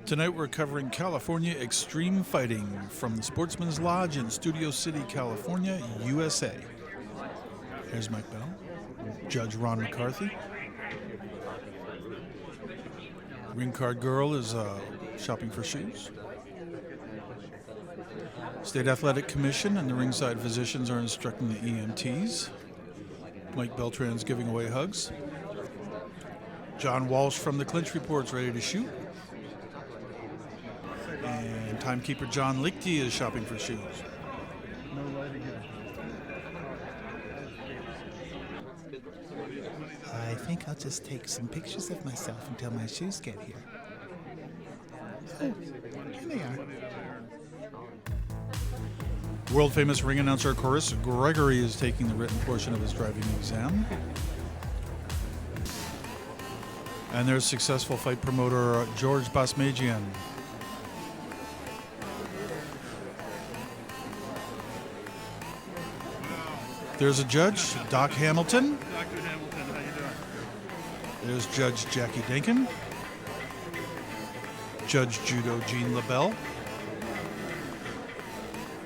Tonight we're covering California Xtreme Fighting from the Sportsman's Lodge in Studio City, California, USA. Here's Mike Bell, Judge Ron McCarthy. Ring card girl is shopping for shoes. State Athletic Commission and the ringside physicians are instructing the EMTs. Mike Beltran's giving away hugs. John Walsh from the Clinch Report's ready to shoot. And timekeeper John Lichty is shopping for shoes. I think I'll just take some pictures of myself until my shoes get here. Oh, here they are. World famous ring announcer Chris Gregory is taking the written portion of his driving exam. And there's successful fight promoter George Basmajian. There's a judge, Doc Hamilton. Dr. Hamilton, how you doing? There's Judge Jackie Denkin. Judge Judo Jean LaBelle.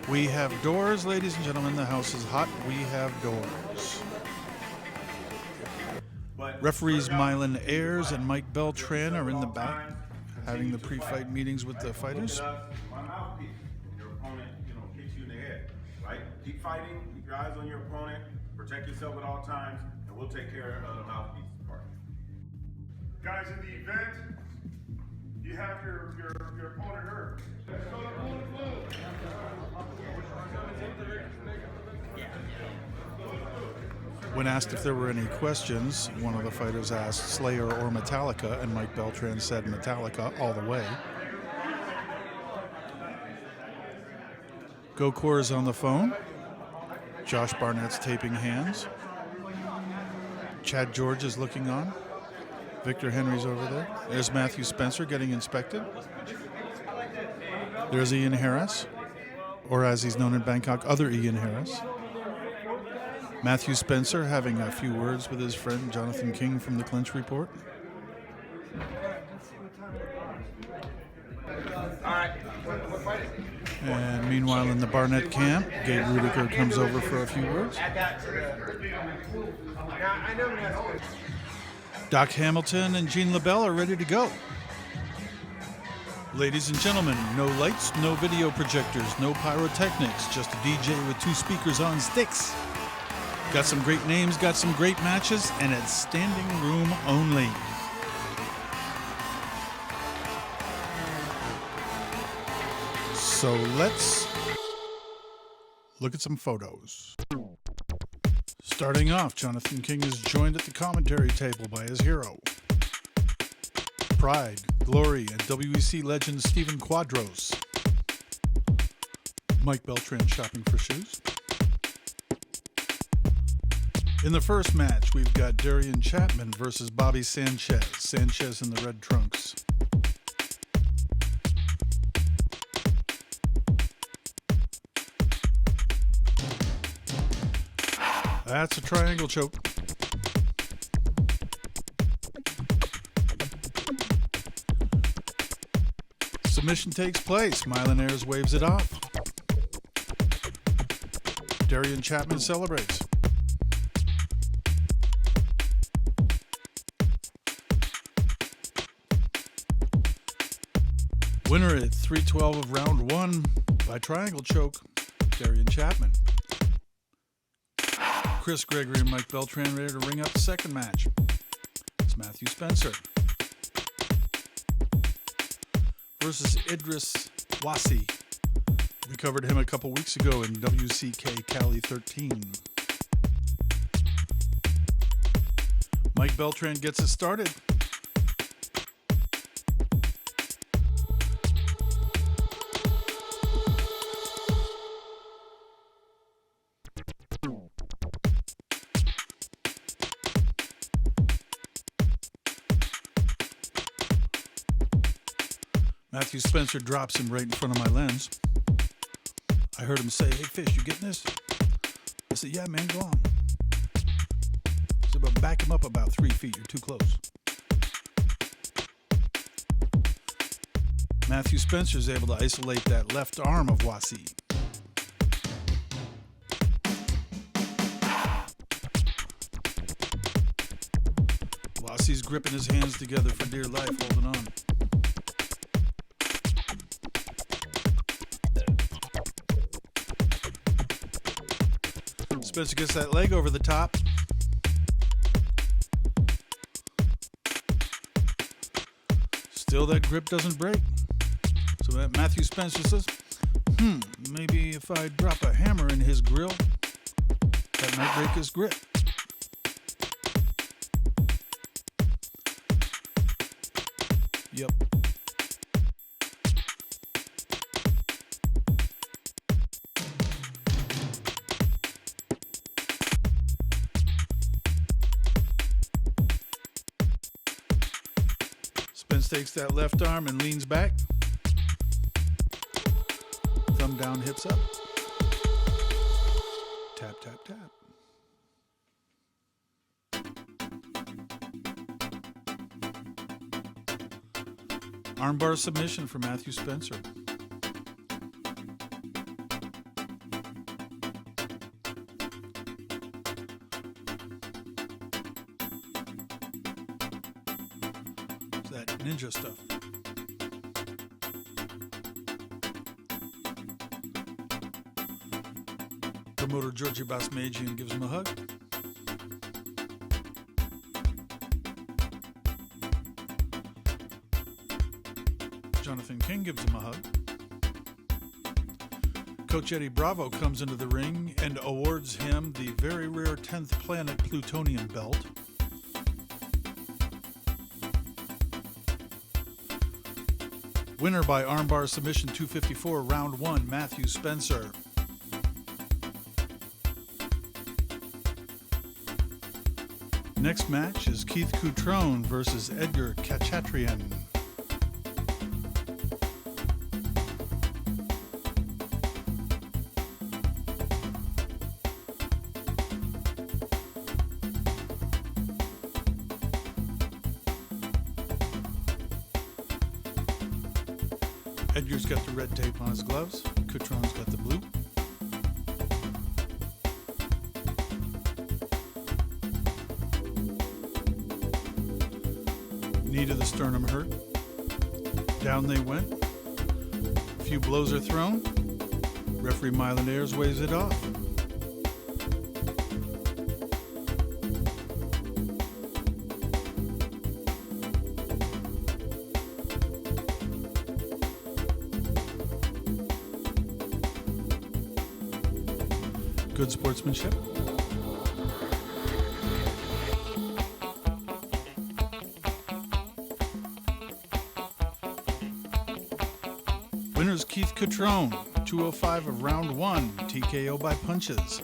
We have doors, ladies and gentlemen. The house is hot. We have doors. Referees Mylan Ayers and Mike Beltran are in the back having the pre-fight meetings with the fighters. My mouthpiece. Your opponent, kicks you in the head, right? Keep fighting. Keep your eyes on your opponent. Protect yourself at all times, and we'll take care of the mouthpiece part. Guys, in the event you have your opponent hurt. When asked if there were any questions, one of the fighters asked Slayer or Metallica, and Mike Beltran said Metallica all the way. Gokor is on the phone. Josh Barnett's taping hands. Chad George is looking on. Victor Henry's over there. There's Matthew Spencer getting inspected. There's Ian Harris, or as he's known in Bangkok, other Ian Harris. Matthew Spencer having a few words with his friend Jonathan King from the Clinch Report. And meanwhile in the Barnett camp, Gabe Rudiker comes over for a few words. Doc Hamilton and Jean LaBelle are ready to go. Ladies and gentlemen, no lights, no video projectors, no pyrotechnics, just a DJ with 2 speakers on sticks. Got some great names, got some great matches, and it's standing room only. So let's look at some photos. Starting off, Jonathan King is joined at the commentary table by his hero. Pride, Glory, and WEC legend Stephen Quadros. Mike Beltran shopping for shoes. In the first match, we've got Derion Chapman versus Bobby Sanchez. Sanchez in the red trunks. That's a triangle choke. Submission takes place. Mylan Ayers waves it off. Derion Chapman celebrates. Winner at 3:12 of round 1 by triangle choke, Derion Chapman. Chris Gregory and Mike Beltran ready to ring up the second match. It's Matthew Spencer versus Idris Wasi. We covered him a couple weeks ago in WCK Cali 13. Mike Beltran gets us started. Matthew Spencer drops him right in front of my lens. I heard him say, "Hey, Fish, you getting this?" I said, "Yeah, man, go on." I said, "But back him up about 3 feet. You're too close." Matthew Spencer is able to isolate that left arm of Wasi. Wasi's gripping his hands together for dear life, holding on. Spencer gets that leg over the top. Still, that grip doesn't break. So that Matthew Spencer says, maybe if I drop a hammer in his grill, that might break his grip. Yep. Spence takes that left arm and leans back. Thumb down, hips up. Tap, tap, tap. Armbar submission for Matthew Spencer. It's that ninja stuff. Promoter Georgi Basmajian gives him a hug. Jonathan King gives him a hug. Coach Eddie Bravo comes into the ring and awards him the very rare 10th planet plutonium belt. Winner by armbar submission 254, round 1, Matthew Spencer. Next match is Keith Cutrone versus Edgar Khachatryan. Edgar's got the red tape on his gloves. Cutrone's got the blue. Knee to the sternum hurt. Down they went. A few blows are thrown. Referee Mylan Ayers waves it off. Good sportsmanship. Winner's Keith Cutrone, 205 of round 1, TKO by punches.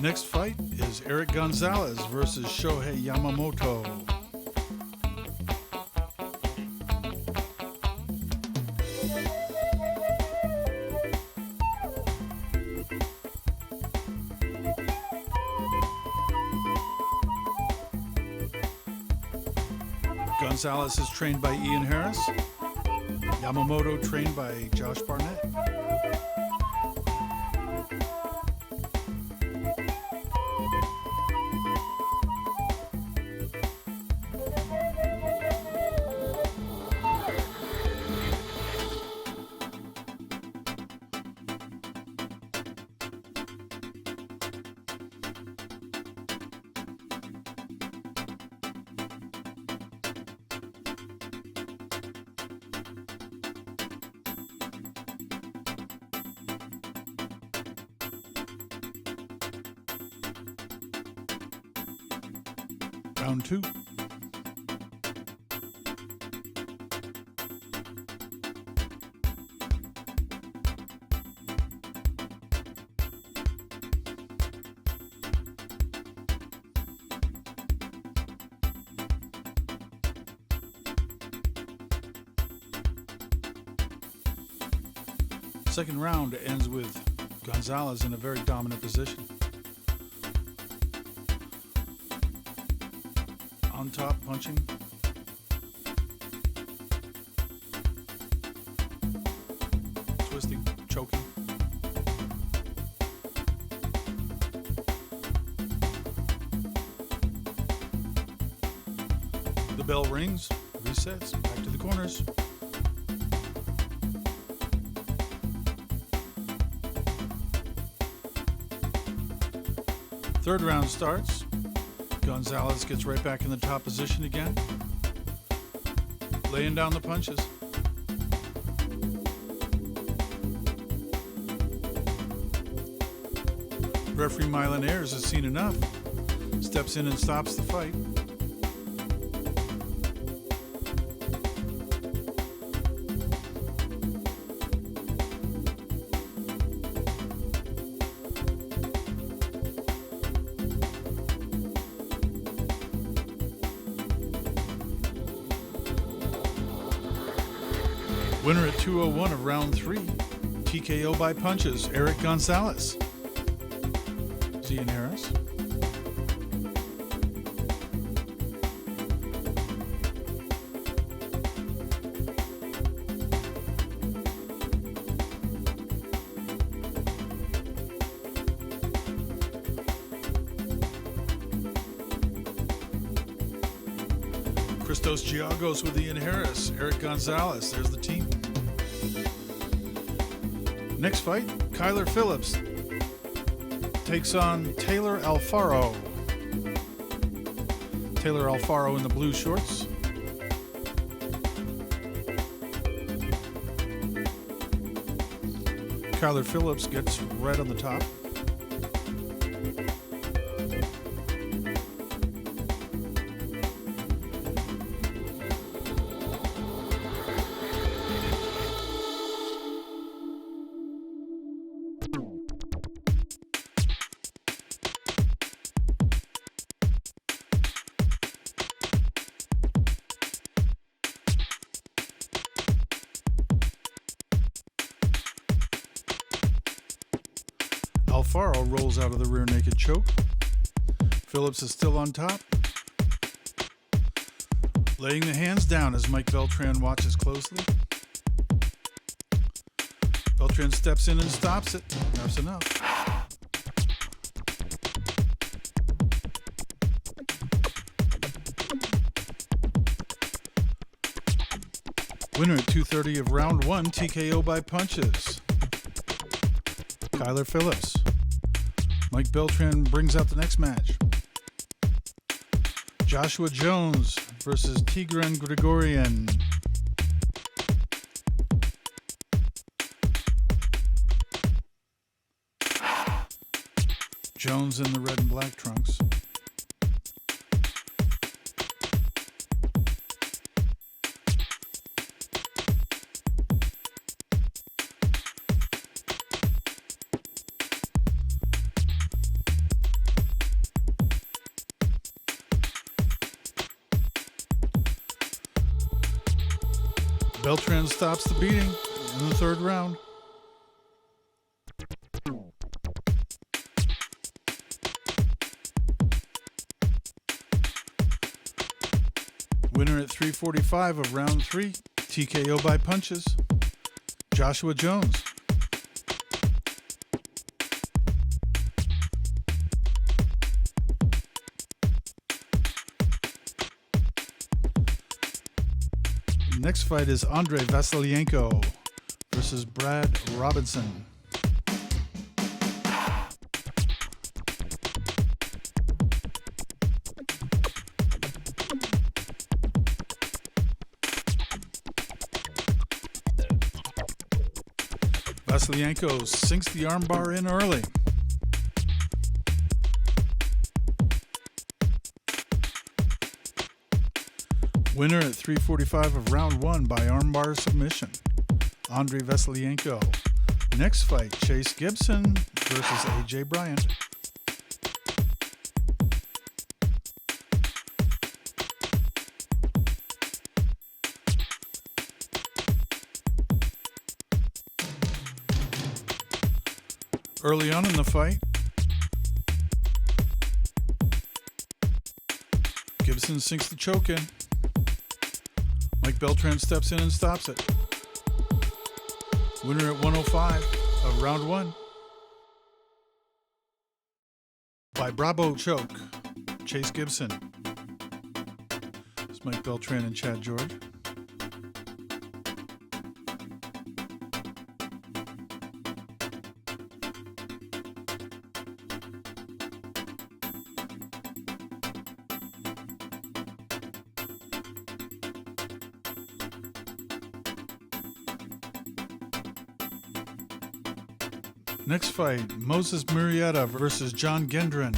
Next fight is Erik Gonzalez versus Shohei Yamamoto. Gonzalez is trained by Ian Harris. Yamamoto trained by Josh Barnett. Round 2. Second round ends with Gonzalez in a very dominant position. on top, punching. Twisting, choking. The bell rings, resets, back to the corners. Third round starts. Gonzalez gets right back in the top position again. Laying down the punches. Referee Mylan Ayers has seen enough. Steps in and stops the fight. Winner at 2:01 of round 3. TKO by punches, Erik Gonzalez. Ian Harris. Christos Giagos with Ian Harris, Erik Gonzalez. There's the team. Next fight, Kyler Phillips takes on Taylor Alfaro. Taylor Alfaro in the blue shorts. Kyler Phillips gets red on the top. Alfaro rolls out of the rear naked choke. Phillips is still on top. Laying the hands down as Mike Beltran watches closely. Beltran steps in and stops it. That's enough. Winner at 2:30 of round 1, TKO by punches, Kyler Phillips. Mike Beltran brings out the next match. Joshua Jones versus Tigran Grigoryan. Jones in the red and black trunks. Beltran stops the beating in the third round. Winner at 3:45 of round 3, TKO by punches, Joshua Jones. Next fight is Andrii Vasylenko versus Brad Robinson. Vasylenko sinks the armbar in early. Winner at 3:45 of round 1 by armbar submission, Andrii Vasylenko. Next fight, Chase Gibson versus AJ Bryant. Early on in the fight, Gibson Gibson sinks the choke in. Mike Beltran steps in and stops it. Winner at 105 of round 1 by Brabo Choke, Chase Gibson. It's Mike Beltran and Chad George. Next fight, Moses Murrieta versus John Gendron.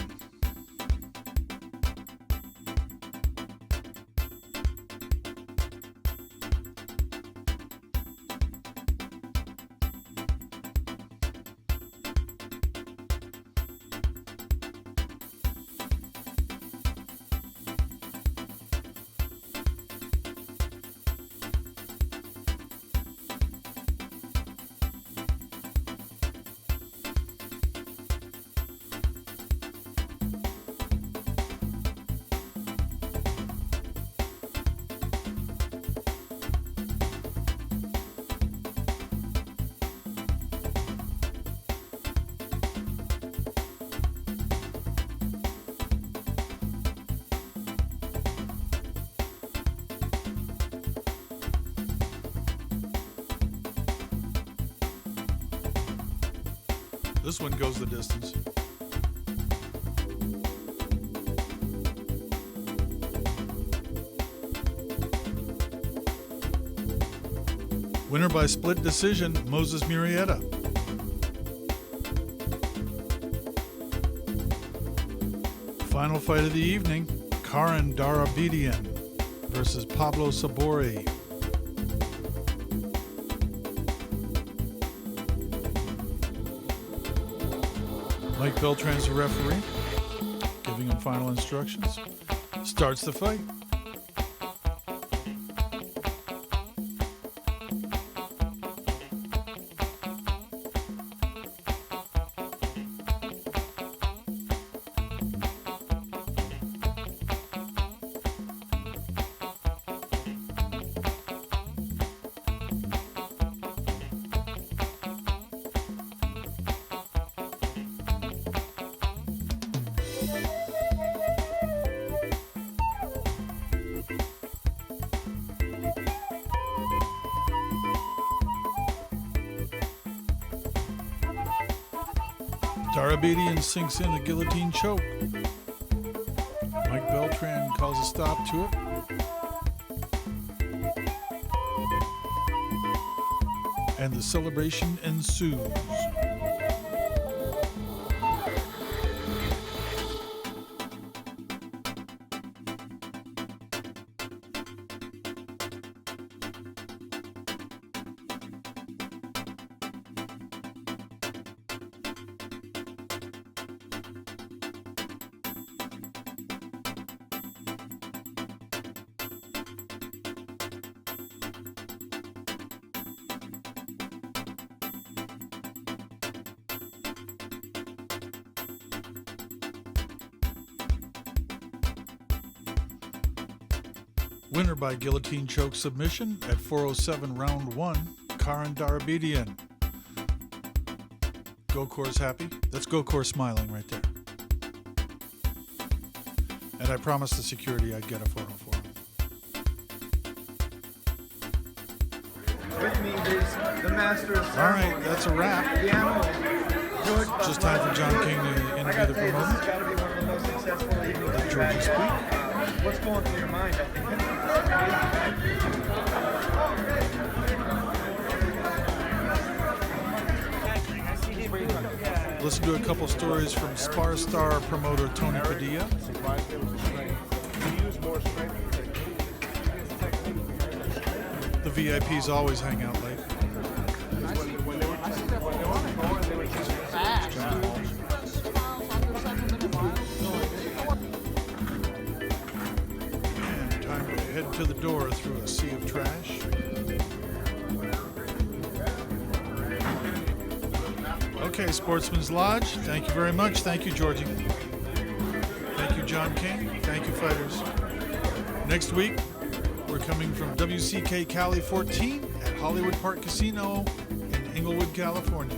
This one goes the distance. Winner by split decision, Moses Murrieta. Final fight of the evening, Karan Darabedyan versus Pablo Sabori. Mike Beltran's the referee, giving him final instructions. Starts the fight. Darabedyan sinks in the Guillotine Choke. Mike Beltran calls a stop to it. And the celebration ensues. Winner by Guillotine Choke submission at 4:07 round 1, Karan Darabedyan. Gokor's happy. That's Gokor smiling right there. And I promised the security I'd get a photo for him. With me is the master of ceremony. All right, that's a wrap. The animal. George Just time for John King to interview the this promoter. has got to be one of the most successful evenings Let you've Georgie had. speak. What's going through your mind? I think Listen to a couple stories from Spar Star promoter Tony Padilla. The VIPs always hang out late. And time to head to the door through a sea of trash. Okay, Sportsman's Lodge. Thank you very much. Thank you, Georgie. Thank you, John King. Thank you, fighters. Next week, we're coming from WCK Cali 14 at Hollywood Park Casino in Inglewood, California.